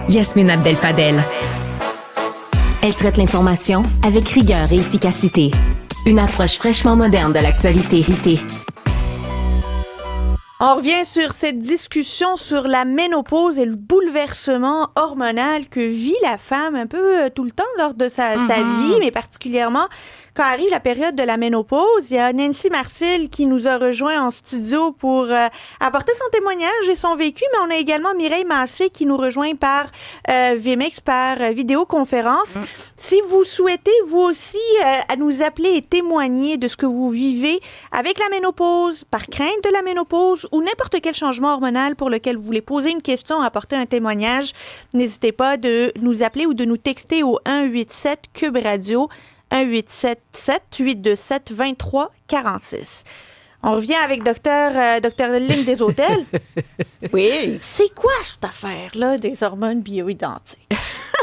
Yasmine Abdel-Fadel. Elle traite l'information avec rigueur et efficacité. Une approche fraîchement moderne de l'actualité. On revient sur cette discussion sur la ménopause et le bouleversement hormonal que vit la femme un peu tout le temps lors de sa vie, mais particulièrement quand arrive la période de la ménopause. Il y a Nancy Marcil qui nous a rejoint en studio pour apporter son témoignage et son vécu, mais on a également Mireille Massé qui nous rejoint par VMX, par vidéoconférence. Si vous souhaitez, vous aussi, à nous appeler et témoigner de ce que vous vivez avec la ménopause, par crainte de la ménopause ou n'importe quel changement hormonal pour lequel vous voulez poser une question, apporter un témoignage, n'hésitez pas de nous appeler ou de nous texter au 187 Cube Radio 1877-827-2346. On revient avec docteur Lynn Desautels. Oui. C'est quoi cette affaire-là des hormones bioidentiques?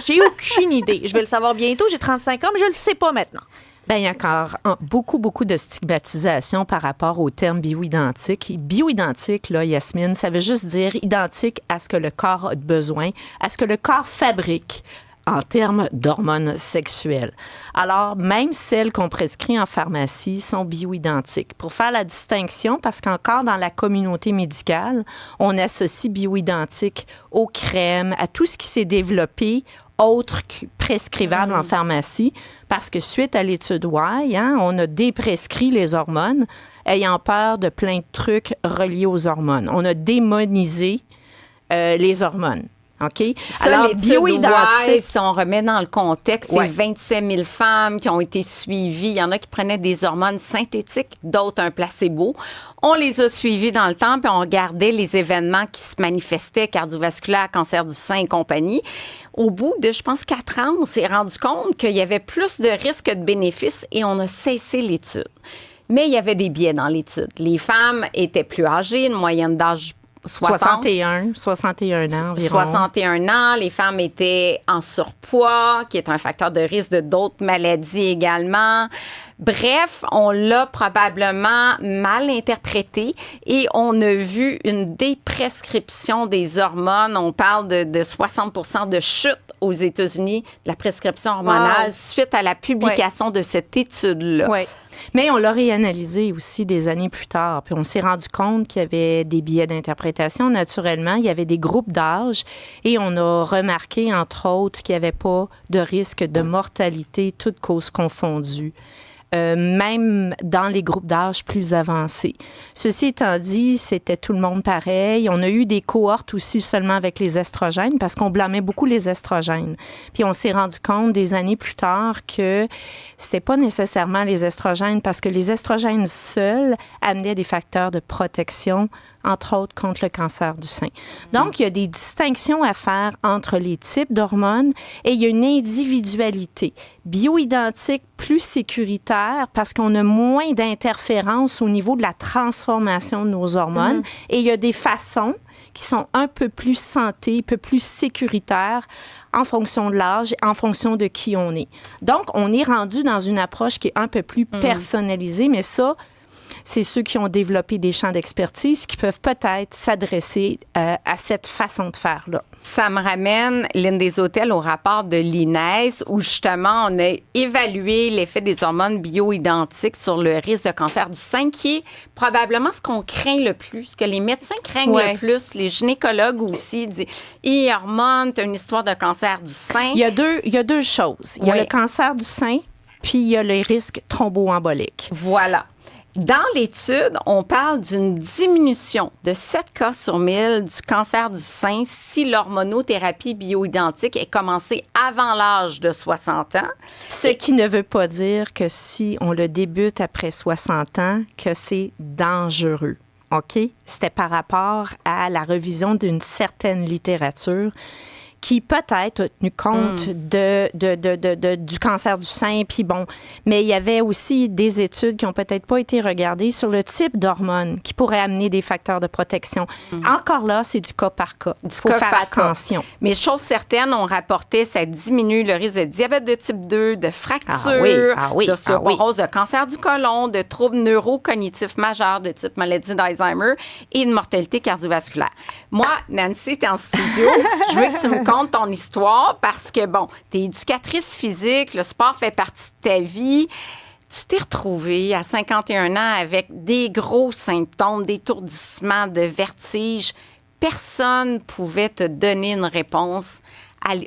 J'ai aucune idée. Je vais le savoir bientôt. J'ai 35 ans, mais je le sais pas maintenant. Bien, il y a encore beaucoup de stigmatisation par rapport au terme bioidentique. Bioidentique, là, Yasmine, ça veut juste dire identique à ce que le corps a besoin, à ce que le corps fabrique en termes d'hormones sexuelles. Alors, même celles qu'on prescrit en pharmacie sont bioidentiques. Pour faire la distinction, parce qu'encore dans la communauté médicale, on associe bioidentique aux crèmes, à tout ce qui s'est développé autre que prescrivable en pharmacie, parce que suite à l'étude Y, on a déprescrit les hormones, ayant peur de plein de trucs reliés aux hormones. On a démonisé les hormones. OK? Ça, alors, bioidentique, si on remet dans le contexte, Ouais. c'est 27 000 femmes qui ont été suivies. Il y en a qui prenaient des hormones synthétiques, d'autres un placebo. On les a suivies dans le temps, puis on regardait les événements qui se manifestaient, cardiovasculaire, cancer du sein et compagnie. Au bout de, je pense, 4 ans, on s'est rendu compte qu'il y avait plus de risques que de bénéfices et on a cessé l'étude. Mais il y avait des biais dans l'étude. Les femmes étaient plus âgées, une moyenne d'âge 61 ans environ. 61 ans, les femmes étaient en surpoids, qui est un facteur de risque de d'autres maladies également. Bref, on l'a probablement mal interprété et on a vu une déprescription des hormones. On parle de 60% de chute aux États-Unis de la prescription hormonale suite à la publication de cette étude-là. Oui. Mais on l'a réanalysé aussi des années plus tard. Puis on s'est rendu compte qu'il y avait des biais d'interprétation. Naturellement, il y avait des groupes d'âge et on a remarqué, entre autres, qu'il n'y avait pas de risque de mortalité, toutes causes confondues. Même dans les groupes d'âge plus avancés. Ceci étant dit, c'était tout le monde pareil. On a eu des cohortes aussi seulement avec les estrogènes parce qu'on blâmait beaucoup les estrogènes. Puis on s'est rendu compte des années plus tard que c'était pas nécessairement les estrogènes parce que les estrogènes seuls amenaient des facteurs de protection, entre autres contre le cancer du sein. Donc, il y a des distinctions à faire entre les types d'hormones et il y a une individualité bioidentique plus sécuritaire parce qu'on a moins d'interférences au niveau de la transformation de nos hormones et il y a des façons qui sont un peu plus santé, un peu plus sécuritaires en fonction de l'âge, en fonction de qui on est. Donc, on est rendu dans une approche qui est un peu plus personnalisée, mais ça, c'est ceux qui ont développé des champs d'expertise qui peuvent peut-être s'adresser à cette façon de faire-là. Ça me ramène, Lynn Desautels, au rapport de l'INES où justement on a évalué l'effet des hormones bioidentiques sur le risque de cancer du sein, qui est probablement ce qu'on craint le plus, ce que les médecins craignent le plus, les gynécologues aussi disent « hormones, t'as une histoire de cancer du sein ». Il y a deux choses. Il y a le cancer du sein, puis il y a le risque thromboembolique. Voilà. Dans l'étude, on parle d'une diminution de 7 cas sur 1000 du cancer du sein si l'hormonothérapie bioidentique est commencée avant l'âge de 60 ans. Ce qui ne veut pas dire que si on le débute après 60 ans, que c'est dangereux. OK? C'était par rapport à la revision d'une certaine littérature qui peut-être a tenu compte du cancer du sein, puis bon, mais il y avait aussi des études qui ont peut-être pas été regardées sur le type d'hormones qui pourraient amener des facteurs de protection. Encore là, c'est du cas par cas. Il faut faire attention. Mais chose certaine, on rapportait ça diminue le risque de diabète de type 2, de fracture, d'ostéoporose, de cancer du côlon, de troubles neurocognitifs majeurs de type maladie d'Alzheimer et de mortalité cardiovasculaire. Moi, Nancy, t'es en studio, je veux que tu me raconte ton histoire parce que, bon, tu es éducatrice physique, le sport fait partie de ta vie. Tu t'es retrouvée à 51 ans avec des gros symptômes, d'étourdissement, de vertige. Personne ne pouvait te donner une réponse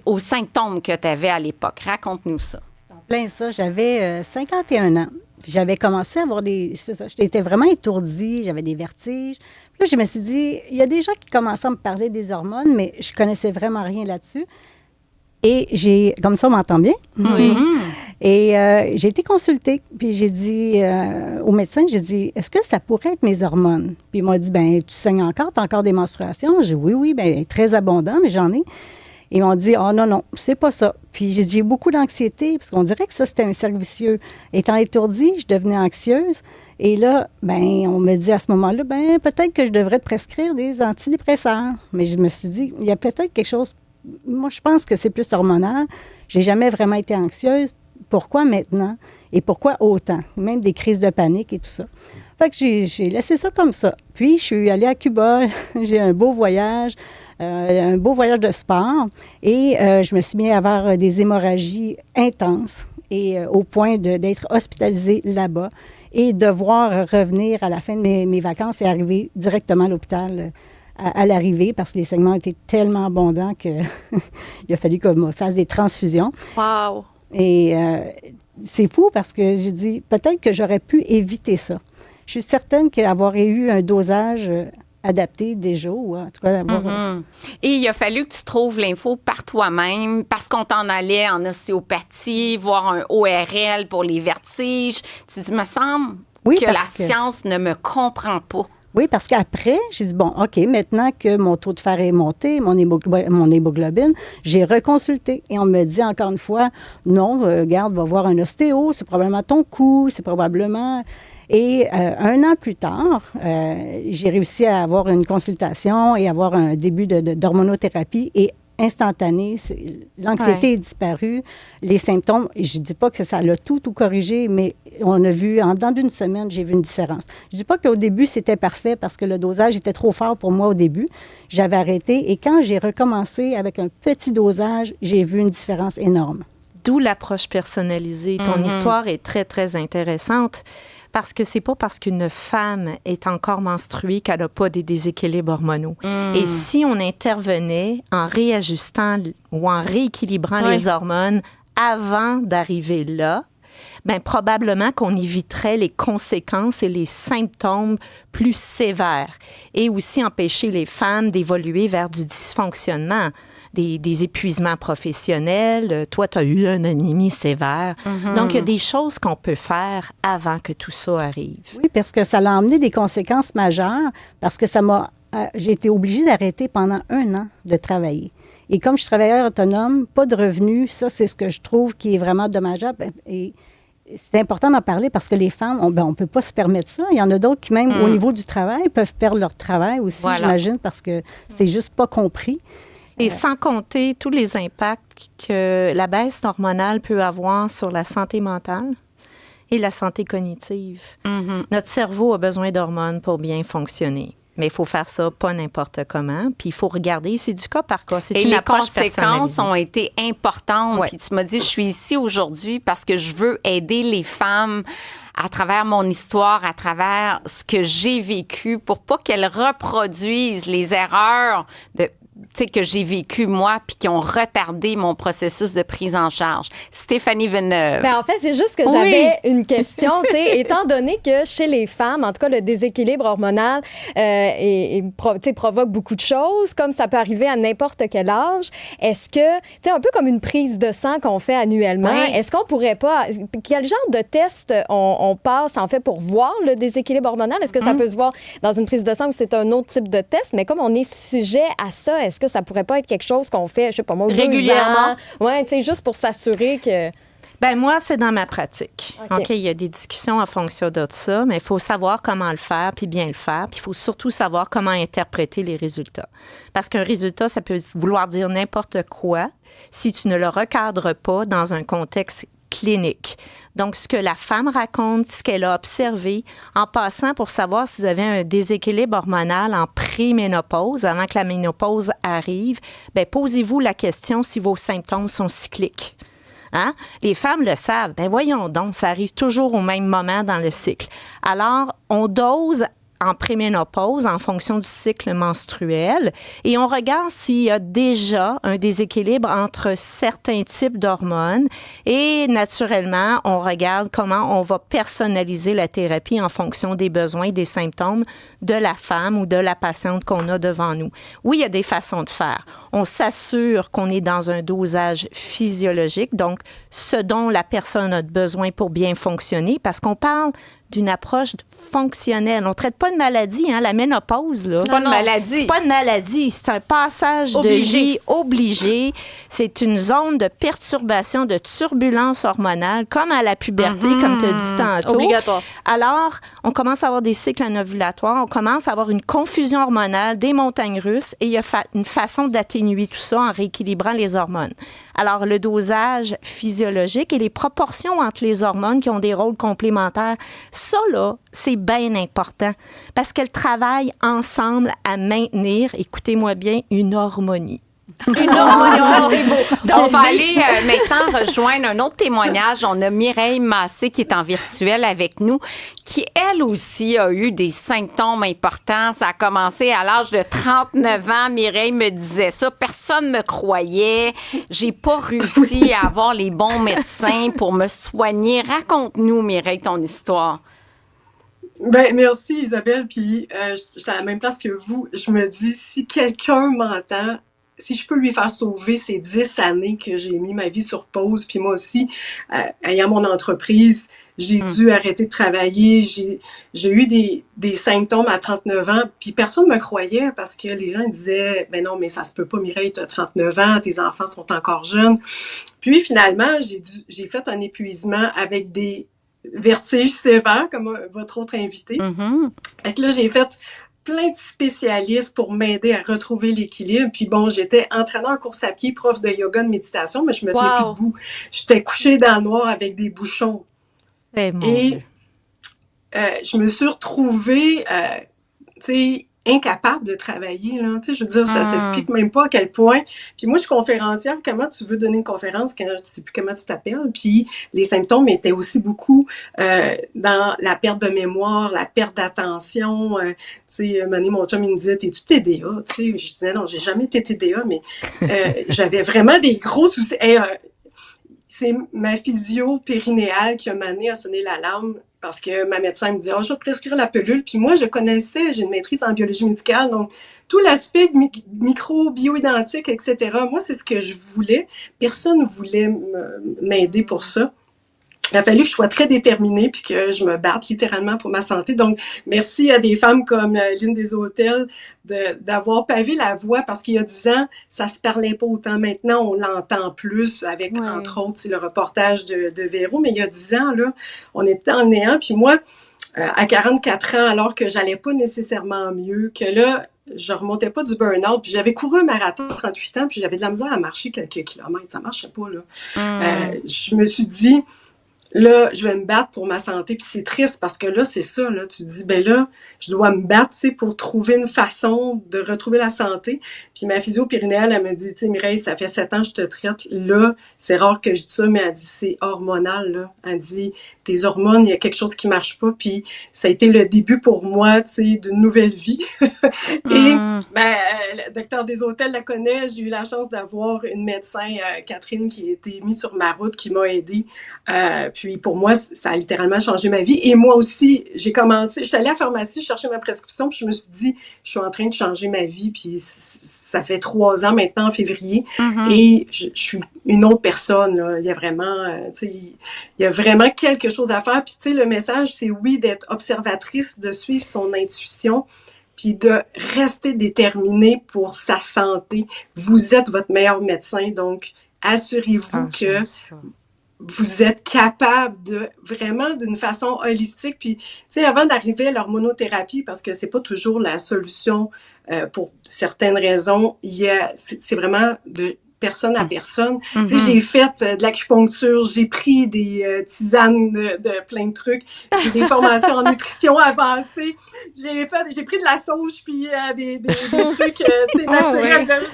aux symptômes que tu avais à l'époque. Raconte-nous ça. C'est en plein ça. J'avais 51 ans. J'avais commencé à avoir j'étais vraiment étourdie, j'avais des vertiges. Puis là, je me suis dit, il y a des gens qui commençaient à me parler des hormones, mais je connaissais vraiment rien là-dessus. Et comme ça, on m'entend bien? Oui. Et j'ai été consultée, puis j'ai dit au médecin, j'ai dit, est-ce que ça pourrait être mes hormones? Puis il m'a dit, ben tu saignes encore, tu as encore des menstruations? J'ai dit, oui, ben très abondant, mais j'en ai. Ils m'ont dit, oh non, c'est pas ça. Puis j'ai dit, j'ai beaucoup d'anxiété, parce qu'on dirait que ça, c'était un cercle vicieux. Étant étourdie, je devenais anxieuse. Et là, ben on me dit à ce moment-là, ben peut-être que je devrais te prescrire des antidépresseurs. Mais je me suis dit, il y a peut-être quelque chose. Moi, je pense que c'est plus hormonal. J'ai jamais vraiment été anxieuse. Pourquoi maintenant? Et pourquoi autant? Même des crises de panique et tout ça. Fait que j'ai laissé ça comme ça. Puis, je suis allée à Cuba. J'ai un beau voyage de sport. Et je me suis mis à avoir des hémorragies intenses et au point d'être hospitalisée là-bas et devoir revenir à la fin de mes vacances et arriver directement à l'hôpital à l'arrivée parce que les saignements étaient tellement abondants qu'il a fallu qu'on me fasse des transfusions. Wow! Et c'est fou parce que j'ai dit, peut-être que j'aurais pu éviter ça. Je suis certaine qu'avoir eu un dosage adapté déjà, ou en tout cas d'avoir... Et il a fallu que tu trouves l'info par toi-même parce qu'on t'en allait en ostéopathie, voir un ORL pour les vertiges. Tu dis, me semble que la science ne me comprend pas. Oui, parce qu'après, j'ai dit, bon, OK, maintenant que mon taux de fer est monté, mon hémoglobine, j'ai reconsulté. Et on me dit encore une fois, non, regarde, va voir un ostéo, c'est probablement ton cou, c'est probablement... Et 1 an plus tard, j'ai réussi à avoir une consultation et avoir un début d'hormonothérapie et instantané. L'anxiété est disparue, les symptômes, je ne dis pas que ça l'a tout corrigé, mais on a vu, en dedans d'une semaine, j'ai vu une différence. Je ne dis pas qu'au début, c'était parfait parce que le dosage était trop fort pour moi au début. J'avais arrêté et quand j'ai recommencé avec un petit dosage, j'ai vu une différence énorme. D'où l'approche personnalisée. Ton histoire est très, très intéressante. Parce que c'est pas parce qu'une femme est encore menstruée qu'elle n'a pas des déséquilibres hormonaux. Et si on intervenait en réajustant ou en rééquilibrant les hormones avant d'arriver là, bien, probablement qu'on éviterait les conséquences et les symptômes plus sévères. Et aussi empêcher les femmes d'évoluer vers du dysfonctionnement, des épuisements professionnels. Toi, tu as eu une anémie sévère. Donc, il y a des choses qu'on peut faire avant que tout ça arrive. Oui, parce que ça l'a emmené des conséquences majeures, parce que j'ai été obligée d'arrêter pendant 1 an de travailler. Et comme je suis travailleur autonome, pas de revenus, ça, c'est ce que je trouve qui est vraiment dommageable. Et c'est important d'en parler parce que les femmes, on ne peut pas se permettre ça. Il y en a d'autres qui, même au niveau du travail, peuvent perdre leur travail aussi, j'imagine, parce que c'est juste pas compris. Et sans compter tous les impacts que la baisse hormonale peut avoir sur la santé mentale et la santé cognitive. Notre cerveau a besoin d'hormones pour bien fonctionner. Mais il faut faire ça pas n'importe comment. Puis il faut regarder, c'est du cas par cas. C'est une approche personnalisée. Et les conséquences ont été importantes. Puis tu m'as dit, je suis ici aujourd'hui parce que je veux aider les femmes à travers mon histoire, à travers ce que j'ai vécu, pour pas qu'elles reproduisent les erreurs que j'ai vécu moi puis qui ont retardé mon processus de prise en charge. Stéphanie Villeneuve. Ben, en fait, c'est juste que j'avais une question, étant donné que chez les femmes, en tout cas, le déséquilibre hormonal provoque beaucoup de choses, comme ça peut arriver à n'importe quel âge. Est-ce que, un peu comme une prise de sang qu'on fait annuellement, est-ce qu'on pourrait pas... Quel genre de test on passe, en fait, pour voir le déséquilibre hormonal? Est-ce que ça peut se voir dans une prise de sang où c'est un autre type de test? Mais comme on est sujet à ça, est-ce que ça pourrait pas être quelque chose qu'on fait, je sais pas moi, régulièrement? Oui, juste pour s'assurer que... Ben moi, c'est dans ma pratique. OK. Il y a des discussions en fonction de ça, mais il faut savoir comment le faire, puis bien le faire. Puis il faut surtout savoir comment interpréter les résultats. Parce qu'un résultat, ça peut vouloir dire n'importe quoi si tu ne le recadres pas dans un contexte clinique. Donc, ce que la femme raconte, ce qu'elle a observé, en passant pour savoir si vous avez un déséquilibre hormonal en préménopause, avant que la ménopause arrive, bien, posez-vous la question si vos symptômes sont cycliques. Hein? Les femmes le savent. Ben voyons donc, ça arrive toujours au même moment dans le cycle. Alors, on dose en préménopause en fonction du cycle menstruel et on regarde s'il y a déjà un déséquilibre entre certains types d'hormones et naturellement, on regarde comment on va personnaliser la thérapie en fonction des besoins et des symptômes de la femme ou de la patiente qu'on a devant nous. Oui, il y a des façons de faire. On s'assure qu'on est dans un dosage physiologique, donc ce dont la personne a besoin pour bien fonctionner, parce qu'on parle d'une approche fonctionnelle. On ne traite pas de maladie, hein, la ménopause. Là. C'est pas une maladie. C'est pas une maladie, c'est un passage de vie obligé. C'est une zone de perturbation, de turbulence hormonale, comme à la puberté, comme tu as dit tantôt. Obligatoire. Alors, on commence à avoir des cycles anovulatoires, on commence à avoir une confusion hormonale, des montagnes russes, et il y a une façon d'atténuer tout ça en rééquilibrant les hormones. Alors, le dosage physiologique et les proportions entre les hormones qui ont des rôles complémentaires, ça, là, c'est bien important parce qu'elles travaillent ensemble à maintenir, écoutez-moi bien, une harmonie. Ça, c'est beau. Donc, on va aller maintenant rejoindre un autre témoignage. On a Mireille Massé qui est en virtuel avec nous, qui, elle aussi, a eu des symptômes importants. Ça a commencé à l'âge de 39 ans. Mireille me disait ça. Personne me croyait. J'ai pas réussi à avoir les bons médecins pour me soigner. Raconte-nous, Mireille, ton histoire. Ben, merci Isabelle, puis j'étais à la même place que vous. Je me dis, si quelqu'un m'entend, si je peux lui faire sauver ces 10 années que j'ai mis ma vie sur pause, puis moi aussi, ayant mon entreprise, j'ai dû arrêter de travailler, j'ai eu des symptômes à 39 ans, puis personne ne me croyait parce que les gens disaient « Ben non, mais ça se peut pas, Mireille, tu as 39 ans, tes enfants sont encore jeunes. » Puis finalement, j'ai fait un épuisement avec des vertiges sévères, comme votre autre invité. Et là, j'ai fait plein de spécialistes pour m'aider à retrouver l'équilibre. Puis bon, j'étais entraîneur en course à pied, prof de yoga, de méditation, mais je me tenais plus debout. J'étais couchée dans le noir avec des bouchons. Mon Dieu. Je me suis retrouvée, tu sais, incapable de travailler, là. Tu sais, je veux dire, ça s'explique même pas à quel point. Puis moi, je suis conférencière. Comment tu veux donner une conférence quand tu sais plus comment tu t'appelles? Puis les symptômes étaient aussi beaucoup dans la perte de mémoire, la perte d'attention. Tu sais, mon chum, il me disait, t'es-tu TDA? Tu sais, je disais, non, j'ai jamais été TDA, mais j'avais vraiment des gros soucis. C'est ma physio périnéale qui a mené à sonner l'alarme parce que ma médecin me dit « je vais te prescrire la pilule ». Puis moi, j'ai une maîtrise en biologie médicale, donc tout l'aspect micro-bio-identique, etc. Moi, c'est ce que je voulais. Personne ne voulait m'aider pour ça. Il a fallu que je sois très déterminée puis que je me batte littéralement pour ma santé. Donc, merci à des femmes comme Lynn des Hôtels d'avoir pavé la voie parce qu'il y a 10 ans, ça se parlait pas autant. Maintenant, on l'entend plus avec, entre autres, le reportage de Véro. Mais il y a 10 ans, là, on était en néant. Puis moi, à 44 ans, alors que j'allais pas nécessairement mieux, que là, je remontais pas du burn-out, puis j'avais couru un marathon à 38 ans, puis j'avais de la misère à marcher quelques kilomètres. Ça marchait pas, là. Je me suis dit... Là, je vais me battre pour ma santé. Puis c'est triste parce que là, c'est ça. Là, tu te dis, ben là, je dois me battre, tu sais, pour trouver une façon de retrouver la santé. Puis ma physio périnéale, elle me dit, tu sais, Mireille, ça fait 7 ans que je te traite. Là, c'est rare que je dise ça, mais elle dit, c'est hormonal, là. Elle dit, tes hormones, il y a quelque chose qui marche pas. Puis ça a été le début pour moi, tu sais, d'une nouvelle vie. Et, le docteur des Hôtels la connaît. J'ai eu la chance d'avoir une médecin, Catherine, qui a été mise sur ma route, qui m'a aidée. Puis pour moi, ça a littéralement changé ma vie. Et moi aussi, je suis allée à la pharmacie chercher ma prescription, puis je me suis dit, je suis en train de changer ma vie. Puis ça fait 3 ans maintenant, en février, et je suis une autre personne. Là. Il y a vraiment, tu sais, il y a vraiment quelque chose à faire. Puis tu sais, le message, c'est oui, d'être observatrice, de suivre son intuition, puis de rester déterminée pour sa santé. Vous êtes votre meilleur médecin, donc assurez-vous que vous êtes capable de vraiment d'une façon holistique. Puis, tu sais, avant d'arriver à l'hormonothérapie, parce que c'est pas toujours la solution pour certaines raisons, c'est vraiment de personne à personne. Tu sais, j'ai fait de l'acupuncture, j'ai pris des tisanes de plein de trucs, j'ai des formations en nutrition avancée, j'ai pris de la sauge puis des trucs tu sais, naturels. Ouais.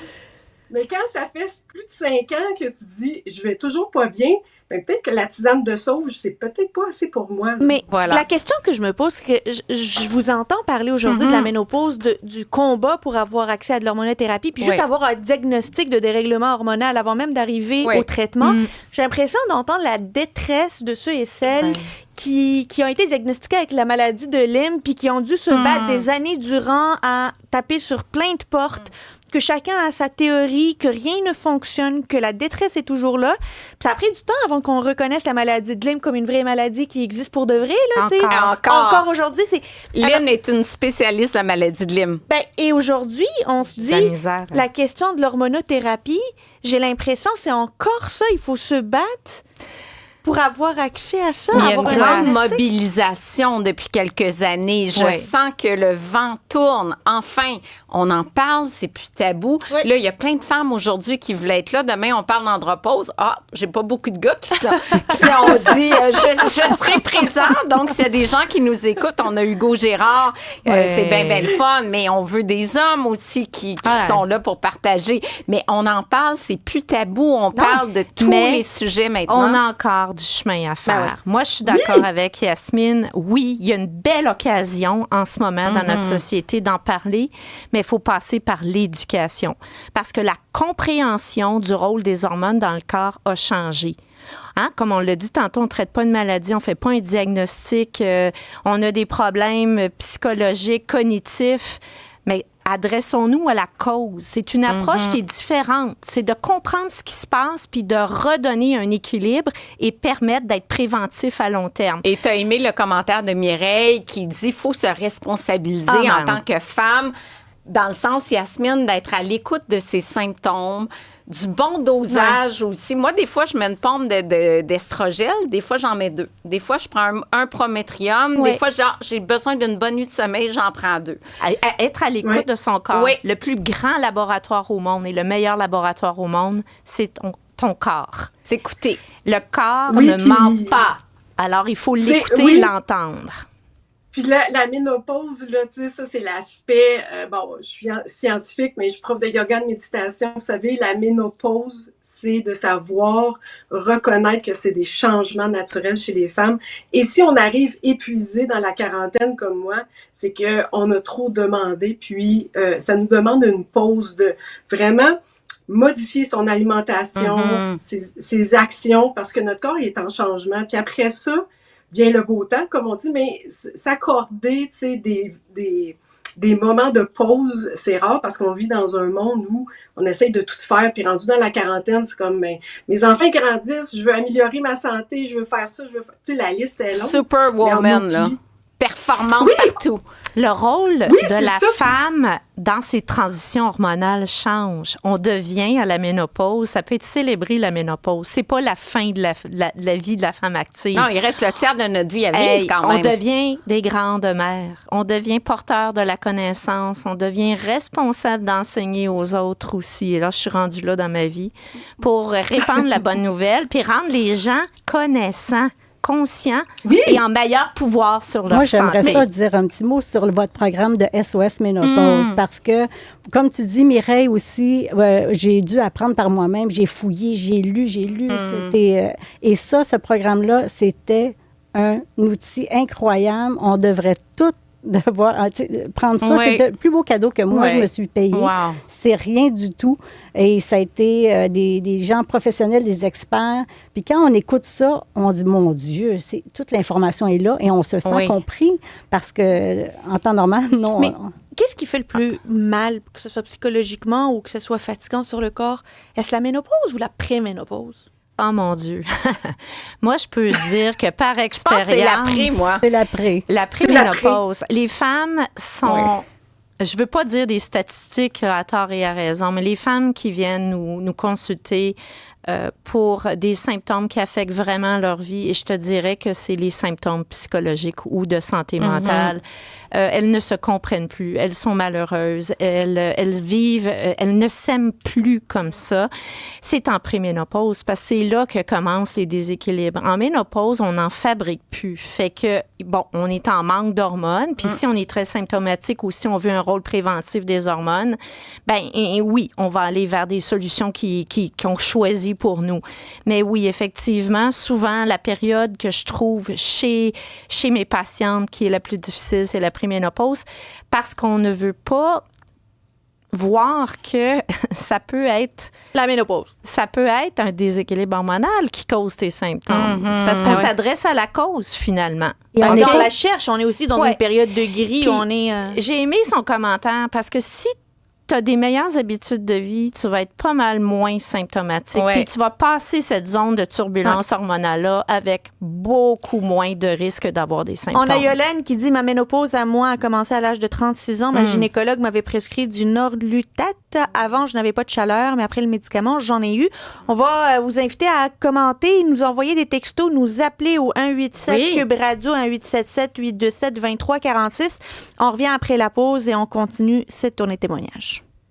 Mais quand ça fait plus de 5 ans que tu dis « je vais toujours pas bien », ben peut-être que la tisane de sauge, c'est peut-être pas assez pour moi. Mais la question que je me pose, c'est que je vous entends parler aujourd'hui de la ménopause, du combat pour avoir accès à de l'hormonothérapie, puis juste avoir un diagnostic de dérèglement hormonal avant même d'arriver au traitement. J'ai l'impression d'entendre la détresse de ceux et celles qui ont été diagnostiqués avec la maladie de Lyme, puis qui ont dû se battre des années durant à taper sur plein de portes, que chacun a sa théorie, que rien ne fonctionne, que la détresse est toujours là. Puis ça a pris du temps avant qu'on reconnaisse la maladie de Lyme comme une vraie maladie qui existe pour de vrai. Là, encore aujourd'hui. Lynn est une spécialiste de la maladie de Lyme. Ben, et aujourd'hui, on se dit, la question de l'hormonothérapie, j'ai l'impression que c'est encore ça. Il faut se battre pour avoir accès à ça. Il y a une grande mobilisation depuis quelques années. Je sens que le vent tourne. Enfin, on en parle, c'est plus tabou. Là, il y a plein de femmes aujourd'hui qui voulaient être là. Demain, on parle d'andropause. Ah, j'ai pas beaucoup de gars qui ont dit je serai présent. Donc, s'il y a des gens qui nous écoutent, on a Hugo Gérard. C'est bien le fun, mais on veut des hommes aussi qui sont là pour partager. Mais on en parle, c'est plus tabou. On parle de tous les sujets maintenant. On a encore du chemin à faire. Moi, je suis d'accord avec Yasmine. Oui, il y a une belle occasion en ce moment dans notre société d'en parler, mais il faut passer par l'éducation. Parce que la compréhension du rôle des hormones dans le corps a changé. Hein? Comme on l'a dit tantôt, on ne traite pas une maladie, on ne fait pas un diagnostic, on a des problèmes psychologiques, cognitifs, mais adressons-nous à la cause. C'est une approche qui est différente. C'est de comprendre ce qui se passe puis de redonner un équilibre et permettre d'être préventif à long terme. Et tu as aimé le commentaire de Mireille qui dit qu'il faut se responsabiliser en tant que femme, dans le sens, Yasmine, d'être à l'écoute de ses symptômes, du bon dosage aussi. Moi, des fois, je mets une pompe d'estrogel. Des fois, j'en mets 2. Des fois, je prends un prométrium. Des fois, j'ai besoin d'une bonne nuit de sommeil, j'en prends 2. Être à l'écoute de son corps. Le plus grand laboratoire au monde et le meilleur laboratoire au monde, c'est ton corps. S'écouter. Le corps ne ment pas. Alors, il faut l'écouter et l'entendre. Puis la ménopause, là, tu sais, ça, c'est l'aspect... je suis scientifique, mais je suis prof de yoga, de méditation. Vous savez, la ménopause, c'est de savoir reconnaître que c'est des changements naturels chez les femmes. Et si on arrive épuisé dans la quarantaine comme moi, c'est qu'on a trop demandé. Puis, ça nous demande une pause de vraiment modifier son alimentation, ses actions, parce que notre corps est en changement. Puis après ça, vient le beau temps, comme on dit, mais s'accorder, tu sais, des moments de pause, c'est rare parce qu'on vit dans un monde où on essaye de tout faire, puis rendu dans la quarantaine, c'est comme, mes enfants grandissent, je veux améliorer ma santé, je veux faire ça, je veux faire... Tu sais, la liste est longue. Superwoman, là. Performante partout. Le rôle de la femme dans ces transitions hormonales change. On devient à la ménopause, ça peut être célébré la ménopause. C'est pas la fin de la vie de la femme active. Non, il reste le tiers de notre vie à vivre quand même. On devient des grandes mères. On devient porteur de la connaissance. On devient responsable d'enseigner aux autres aussi. Et là, je suis rendue là dans ma vie pour répandre la bonne nouvelle puis rendre les gens connaissants, conscients et en meilleur pouvoir sur leur santé. Moi, j'aimerais ça dire un petit mot sur votre programme de SOS Ménopause parce que, comme tu dis, Mireille aussi, j'ai dû apprendre par moi-même. J'ai fouillé, j'ai lu. C'était, et ça, ce programme-là, c'était un outil incroyable. On devrait tout prendre ça. C'est le plus beau cadeau que moi, je me suis payé. Wow. C'est rien du tout. Et ça a été des gens professionnels, des experts. Puis quand on écoute ça, on dit, mon Dieu, toute l'information est là et on se sent compris parce que en temps normal, non. Mais qu'est-ce qui fait le plus mal, que ce soit psychologiquement ou que ce soit fatigant sur le corps? Est-ce la ménopause ou la préménopause? Oh mon Dieu. Moi, je peux dire que par expérience... c'est l'après, moi. C'est l'après. La préménopause. Les femmes sont... Je veux pas dire des statistiques à tort et à raison, mais les femmes qui viennent nous consulter pour des symptômes qui affectent vraiment leur vie. Et je te dirais que c'est les symptômes psychologiques ou de santé mentale. Elles ne se comprennent plus. Elles sont malheureuses. Elles vivent... elles ne s'aiment plus comme ça. C'est en préménopause parce que c'est là que commencent les déséquilibres. En ménopause, on n'en fabrique plus. Fait que, bon, on est en manque d'hormones. Puis si on est très symptomatique ou si on veut un rôle préventif des hormones, ben oui, on va aller vers des solutions qu'on choisit pour nous. Mais oui, effectivement, souvent, la période que je trouve chez mes patientes qui est la plus difficile, c'est la préménopause, parce qu'on ne veut pas voir que ça peut être... La ménopause. Ça peut être un déséquilibre hormonal qui cause tes symptômes. C'est parce qu'on s'adresse à la cause, finalement. Et on la cherche. On est aussi dans une période de gris. Puis, j'ai aimé son commentaire parce que si tu as des meilleures habitudes de vie, tu vas être pas mal moins symptomatique. Puis tu vas passer cette zone de turbulence hormonale-là avec beaucoup moins de risques d'avoir des symptômes. On a Yolène qui dit « Ma ménopause à moi a commencé à l'âge de 36 ans. Ma gynécologue m'avait prescrit du Nordlutate. Avant, je n'avais pas de chaleur, mais après le médicament, j'en ai eu. » On va vous inviter à commenter, nous envoyer des textos, nous appeler au 187 Cube Radio, 1877-827-2346. On revient après la pause et on continue cette tournée témoignage.